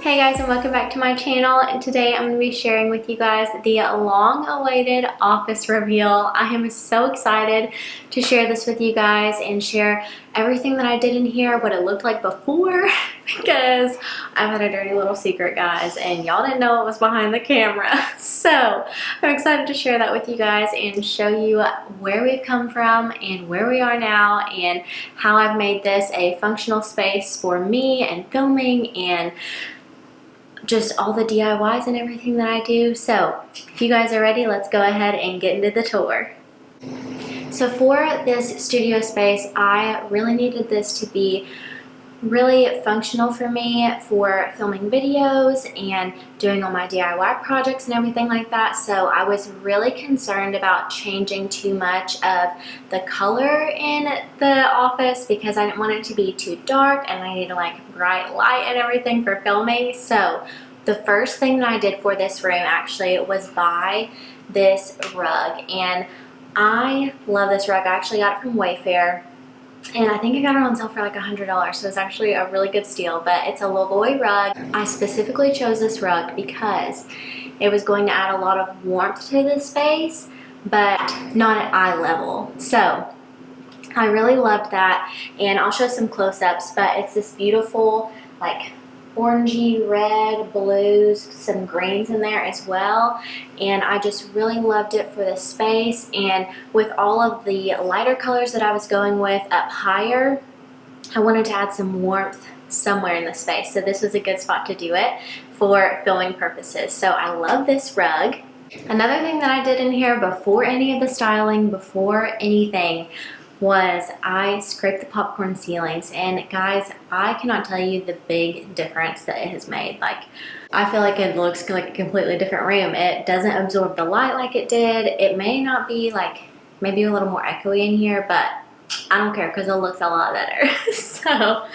Hey guys, and welcome back to my channel, and today I'm going to be sharing with you guys the long-awaited office reveal. I am so excited to share this with you guys and share everything that I did in here, what it looked like before, because I've had a dirty little secret, guys, and y'all didn't know it was behind the camera. So I'm excited to share that with you guys and show you where we've come from and where we are now and how I've made this a functional space for me and filming and just all the DIYs and everything that I do. So if you guys are ready, let's go ahead and get into the tour. So for this studio space, I really needed this to be really functional for me for filming videos and doing all my DIY projects and everything like that. So I was really concerned about changing too much of the color in the office because I didn't want it to be too dark and I needed like bright light and everything for filming. So the first thing that I did for this room actually was buy this rug, and I love this rug. I actually got it from Wayfair. And I think I got it on sale for like $100, so it's actually a really good steal. But it's a Lavoy rug. I specifically chose this rug because it was going to add a lot of warmth to the space, but not at eye level. So I really loved that, and I'll show some close-ups, but it's this beautiful like orangey, red, blues, some greens in there as well, and I just really loved it for the space. And with all of the lighter colors that I was going with up higher, I wanted to add some warmth somewhere in the space, so this was a good spot to do it for filming purposes. So I love this rug. Another thing that I did in here before any of the styling, before anything, was I scraped the popcorn ceilings, and guys, I cannot tell you the big difference that it has made. Like, I feel like it looks like a completely different room. It doesn't absorb the light like it did. It may not be like, maybe a little more echoey in here, but I don't care because it looks a lot better. So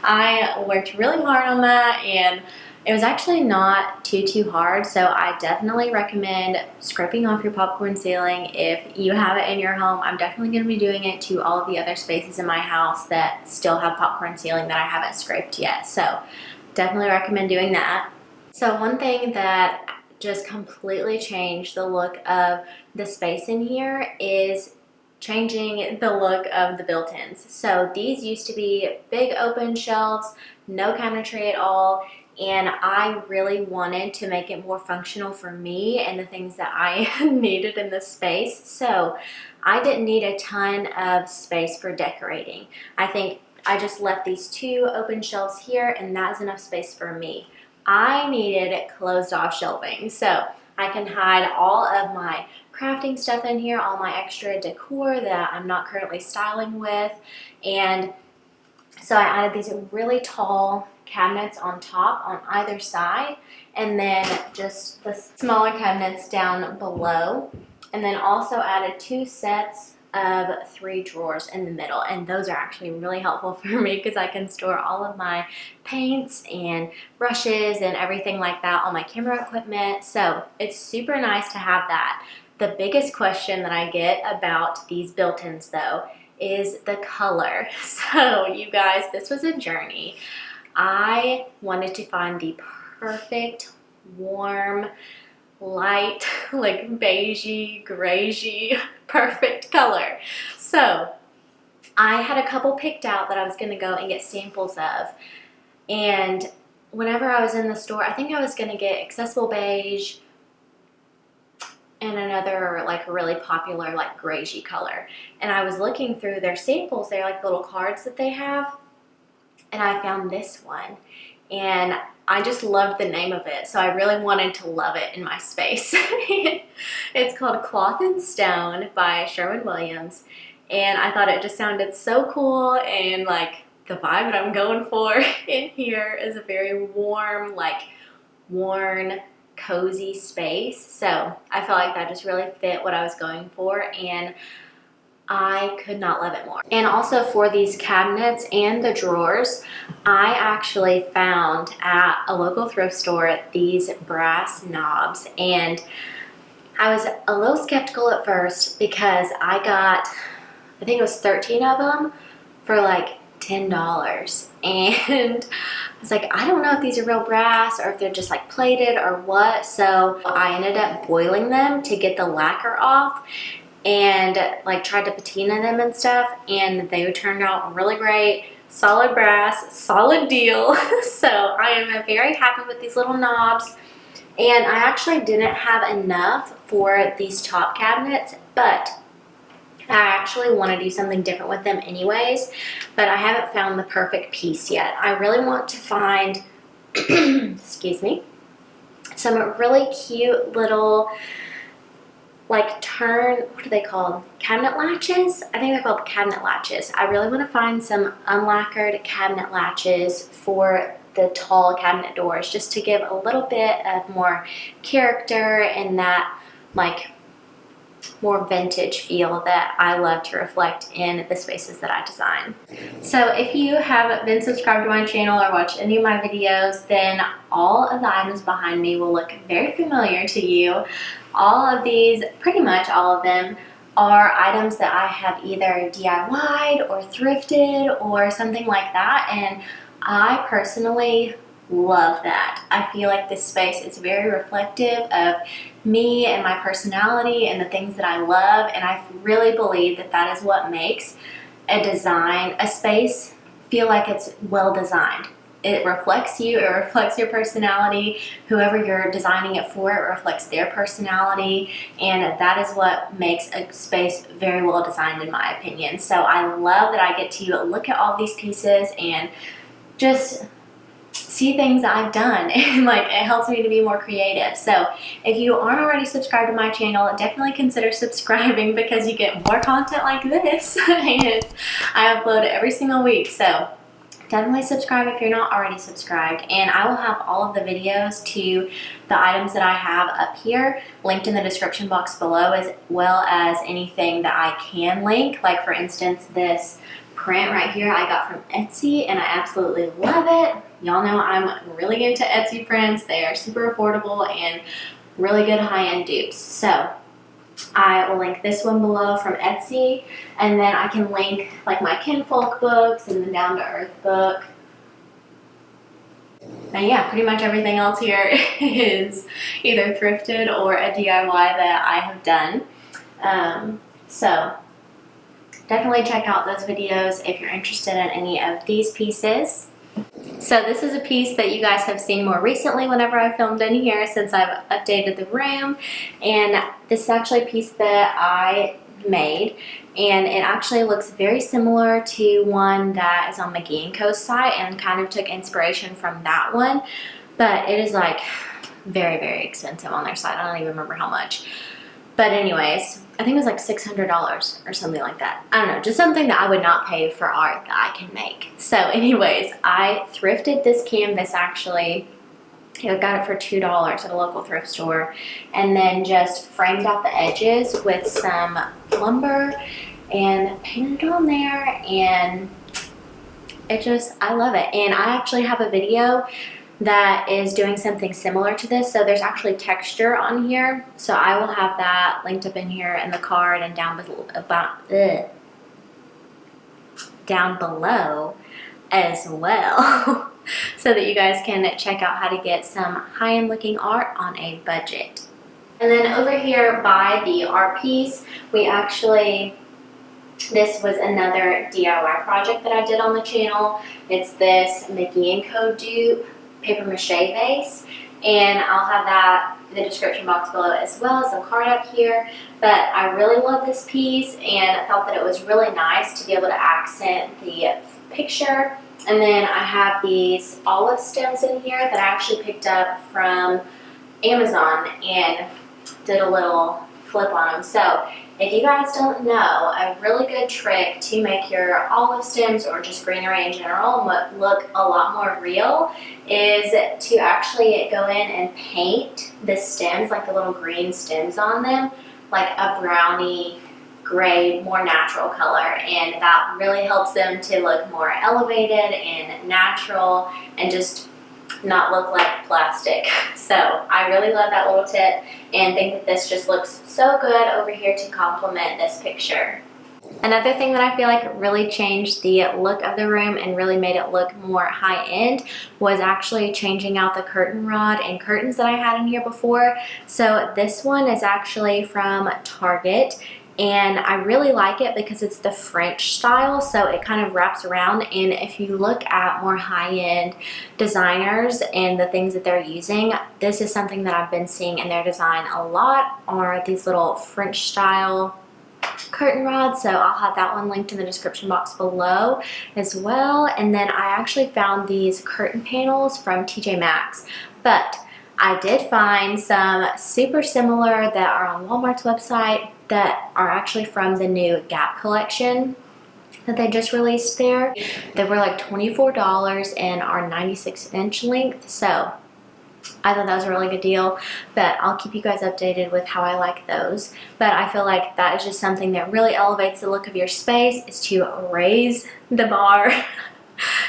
I worked really hard on that, and it was actually not too hard. So I definitely recommend scraping off your popcorn ceiling if you have it in your home. I'm definitely going to be doing it to all of the other spaces in my house that still have popcorn ceiling that I haven't scraped yet. So definitely recommend doing that. So one thing that just completely changed the look of the space in here is changing the look of the built-ins. So these used to be big open shelves, no cabinetry at all, and I really wanted to make it more functional for me and the things that I needed in this space. So I didn't need a ton of space for decorating. I think I just left these two open shelves here, and that's enough space for me. I needed closed off shelving, so I can hide all of my crafting stuff in here, all my extra decor that I'm not currently styling with. And so I added these really tall cabinets on top on either side, and then just the smaller cabinets down below, and then also added 2 sets of 3 drawers in the middle, and those are actually really helpful for me because I can store all of my paints and brushes and everything like that, all my camera equipment. So it's super nice to have that. The biggest question that I get about these built-ins though is the color. So you guys, this was a journey. I wanted to find the perfect warm, light, like beigey, greigey, perfect color. So I had a couple picked out that I was gonna go and get samples of. And whenever I was in the store, I think I was gonna get accessible beige and another like really popular like greigey color. And I was looking through their samples, they're like little cards that they have, and I found this one, and I just loved the name of it, so I really wanted to love it in my space. It's called Cloth and Stone by Sherwin Willams, and I thought it just sounded so cool, and like the vibe that I'm going for in here is a very warm, like worn, cozy space. So I felt like that just really fit what I was going for, and I could not love it more. And also for these cabinets and the drawers, I actually found at a local thrift store these brass knobs, and I was a little skeptical at first because I got, I think it was 13 of them for like $10. And I was like, I don't know if these are real brass or if they're just like plated or what. So I ended up boiling them to get the lacquer off and like tried to patina them and stuff, and they turned out really great. Solid brass, solid deal. So I am very happy with these little knobs. And I actually didn't have enough for these top cabinets, but I actually want to do something different with them anyways, but I haven't found the perfect piece yet. I really want to find, excuse me, some really cute little, like what are they called? Cabinet latches? I think they're called cabinet latches. I really want to find some unlacquered cabinet latches for the tall cabinet doors, just to give a little bit of more character and that like more vintage feel that I love to reflect in the spaces that I design. So if you have been subscribed to my channel or watched any of my videos, then all of the items behind me will look very familiar to you. All of these, pretty much all of them, are items that I have either DIY'd or thrifted or something like that, and I personally love that. I feel like this space is very reflective of me and my personality and the things that I love, and I really believe that that is what makes a space feel like it's well designed. It reflects you, it reflects your personality. Whoever you're designing it for, it reflects their personality, and that is what makes a space very well designed in my opinion. So I love that I get to look at all these pieces and just see things that I've done, and like it helps me to be more creative. So if you aren't already subscribed to my channel, definitely consider subscribing because you get more content like this and I upload every single week. So definitely subscribe if you're not already subscribed, and I will have all of the videos to the items that I have up here linked in the description box below, as well as anything that I can link. Like for instance, this print right here I got from Etsy and I absolutely love it. Y'all know I'm really into Etsy prints. They are super affordable and really good high-end dupes. So I will link this one below from Etsy, and then I can link like my kinfolk books and the Down to Earth book. And yeah, pretty much everything else here is either thrifted or a DIY that I have done. So definitely check out those videos if you're interested in any of these pieces. So this is a piece that you guys have seen more recently whenever I filmed in here, since I've updated the room, and this is actually a piece that I made, and it actually looks very similar to one that is on McGee & Co.'s site, and kind of took inspiration from that one, but it is like very, very expensive on their site. I don't even remember how much. But anyways, I think it was like $600 or something like that. I don't know, just something that I would not pay for art that I can make. So anyways, I thrifted this canvas actually. I got it for $2 at a local thrift store, and then just framed out the edges with some lumber and painted it on there, and I love it. And I actually have a video that is doing something similar to this, so there's actually texture on here, so I will have that linked up in here in the card and down below as well so that you guys can check out how to get some high-end looking art on a budget. And then over here by the art piece, this was another DIY project that I did on the channel. It's this McGee & Co. dupe paper mache vase, and I'll have that in the description box below as well as a card up here. But I really love this piece, and I thought that it was really nice to be able to accent the picture. And then I have these olive stems in here that I actually picked up from Amazon and did a little flip on them. So if you guys don't know, a really good trick to make your olive stems or just greenery in general look a lot more real is to actually go in and paint the stems, like the little green stems on them, like a brownie gray, more natural color, and that really helps them to look more elevated and natural and just not look like plastic. So I really love that little tip and think that this just looks so good over here to complement this picture. Another thing that I feel like really changed the look of the room and really made it look more high-end was actually changing out the curtain rod and curtains that I had in here before. So this one is actually from Target, and I really like it because it's the French style, so it kind of wraps around. And if you look at more high-end designers and the things that they're using, this is something that I've been seeing in their design a lot, are these little French style curtain rods. So I'll have that one linked in the description box below as well. And then I actually found these curtain panels from TJ Maxx, but I did find some super similar that are on Walmart's website that are actually from the new Gap collection that they just released there. They were like $24 and are 96-inch length. So I thought that was a really good deal, but I'll keep you guys updated with how I like those. But I feel like that is just something that really elevates the look of your space, is to raise the bar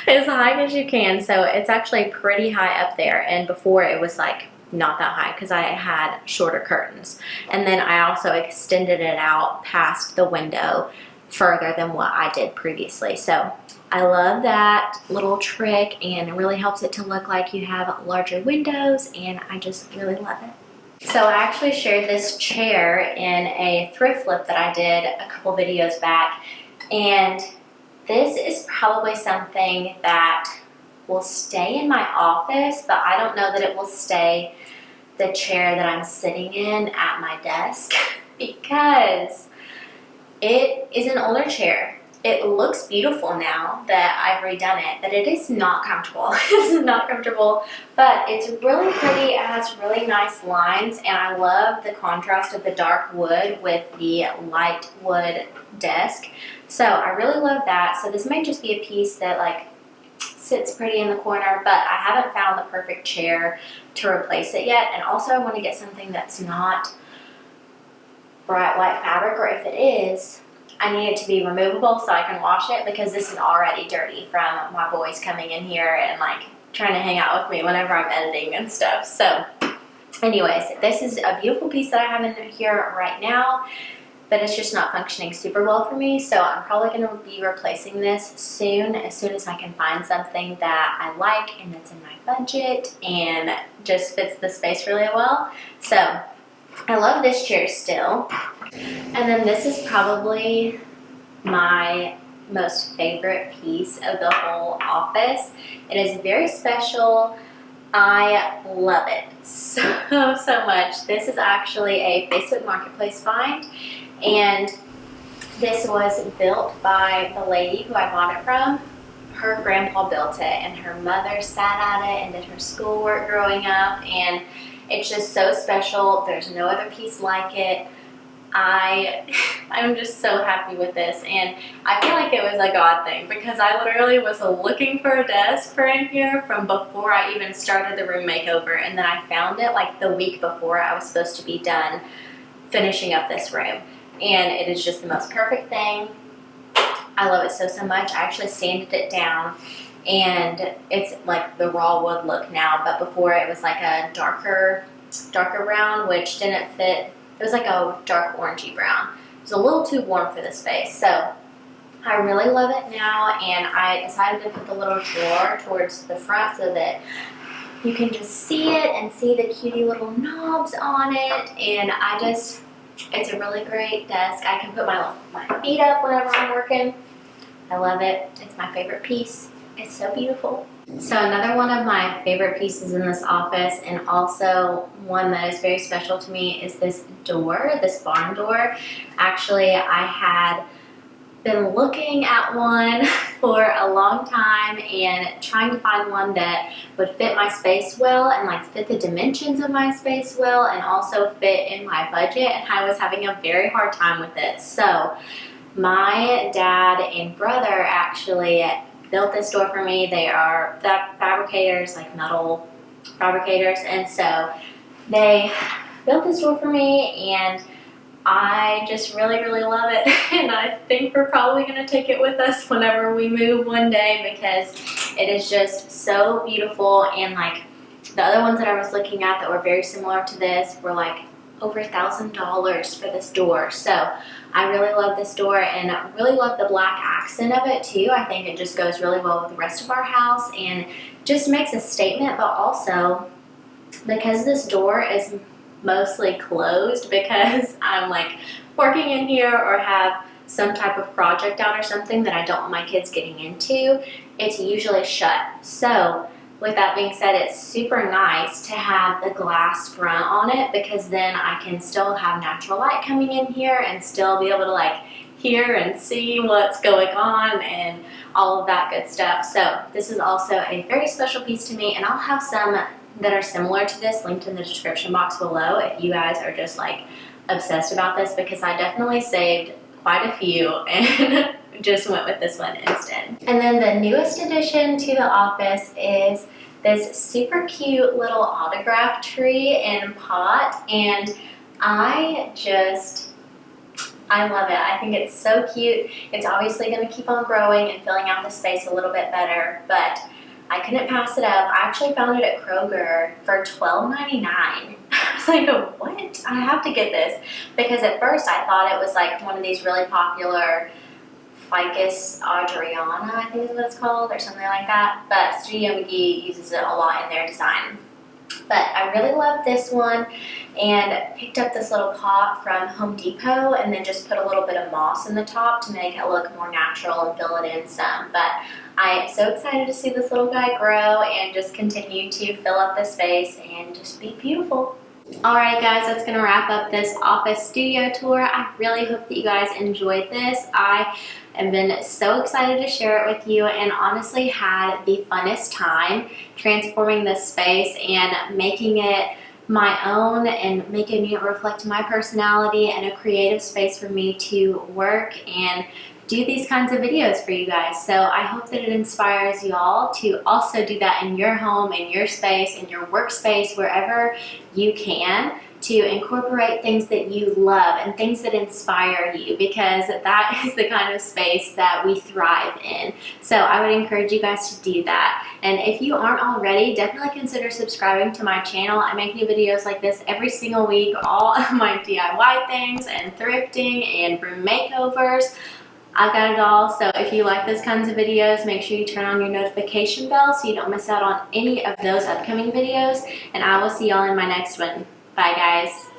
as high as you can. So it's actually pretty high up there, and before it was like not that high because I had shorter curtains. And then I also extended it out past the window further than what I did previously. So I love that little trick, and it really helps it to look like you have larger windows, and I just really love it. So I actually shared this chair in a thrift flip that I did a couple videos back, and this is probably something that will stay in my office, but I don't know that it will stay the chair that I'm sitting in at my desk because it is an older chair. It looks beautiful now that I've redone it, but it is not comfortable. It's not comfortable, but it's really pretty. It has really nice lines, and I love the contrast of the dark wood with the light wood desk. So I really love that. So this may just be a piece that like sits pretty in the corner, but I haven't found the perfect chair to replace it yet. And also I want to get something that's not bright white fabric, or if it is, I need it to be removable so I can wash it, because this is already dirty from my boys coming in here and like trying to hang out with me whenever I'm editing and stuff. So anyways, this is a beautiful piece that I have in here right now, but it's just not functioning super well for me. So I'm probably going to be replacing this soon as I can find something that I like and that's in my budget and just fits the space really well. So I love this chair still. And then this is probably my most favorite piece of the whole office. It is very special. I love it so much. This is actually a Facebook Marketplace find, and this was built by the lady who I bought it from. Her grandpa built it, and her mother sat at it and did her schoolwork growing up, and it's just so special. There's no other piece like it. I'm just so happy with this, and I feel like it was a God thing because I literally was looking for a desk for in here from before I even started the room makeover, and then I found it like the week before I was supposed to be done finishing up this room, and it is just the most perfect thing. I love it so much. I actually sanded it down, and it's like the raw wood look now, but before it was like a darker brown, which didn't fit. It was like a dark orangey brown. It was a little too warm for the space. So I really love it now, and I decided to put the little drawer towards the front so that you can just see it and see the cutie little knobs on it. And it's a really great desk. I can put my feet up whenever I'm working. I love it. It's my favorite piece. It's so beautiful. So another one of my favorite pieces in this office, and also one that is very special to me, is this door, this barn door. Actually, I had been looking at one for a long time and trying to find one that would fit my space well and like fit the dimensions of my space well and also fit in my budget, and I was having a very hard time with it. So my dad and brother actually built this door for me. They are fabricators, like metal fabricators, and so they built this door for me, and I just really love it. And I think we're probably going to take it with us whenever we move one day, because it is just so beautiful. And like the other ones that I was looking at that were very similar to this were like over $1,000 for this door. So I really love this door and I really love the black accent of it too. I think it just goes really well with the rest of our house and just makes a statement, but also because this door is mostly closed because I'm like working in here or have some type of project out or something that I don't want my kids getting into, it's usually shut. So with that being said, it's super nice to have the glass front on it because then I can still have natural light coming in here and still be able to like hear and see what's going on and all of that good stuff. So this is also a very special piece to me, and I'll have some that are similar to this linked in the description box below if you guys are just like obsessed about this, because I definitely saved quite a few and just went with this one instead. And then the newest addition to the office is this super cute little autograph tree and pot, and I love it. I think it's so cute. It's obviously going to keep on growing and filling out the space a little bit better, but I couldn't pass it up. I actually found it at Kroger for $12.99. I was like, what? I have to get this, because at first I thought it was like one of these really popular Ficus Adriana, I think is what it's called, or something like that. But Studio McGee uses it a lot in their design. But I really love this one and picked up this little pot from Home Depot and then just put a little bit of moss in the top to make it look more natural and fill it in some. But I am so excited to see this little guy grow and just continue to fill up the space and just be beautiful. Alright guys, that's going to wrap up this office studio tour. I really hope that you guys enjoyed this. I have been so excited to share it with you and honestly had the funnest time transforming this space and making it my own and making it reflect my personality and a creative space for me to work and do these kinds of videos for you guys. So I hope that it inspires y'all to also do that in your home, in your space, in your workspace, wherever you can, to incorporate things that you love and things that inspire you, because that is the kind of space that we thrive in. So I would encourage you guys to do that. And if you aren't already, definitely consider subscribing to my channel. I make new videos like this every single week, all of my DIY things and thrifting and room makeovers. I've got it all. So if you like those kinds of videos, make sure you turn on your notification bell so you don't miss out on any of those upcoming videos. And I will see y'all in my next one. Bye guys.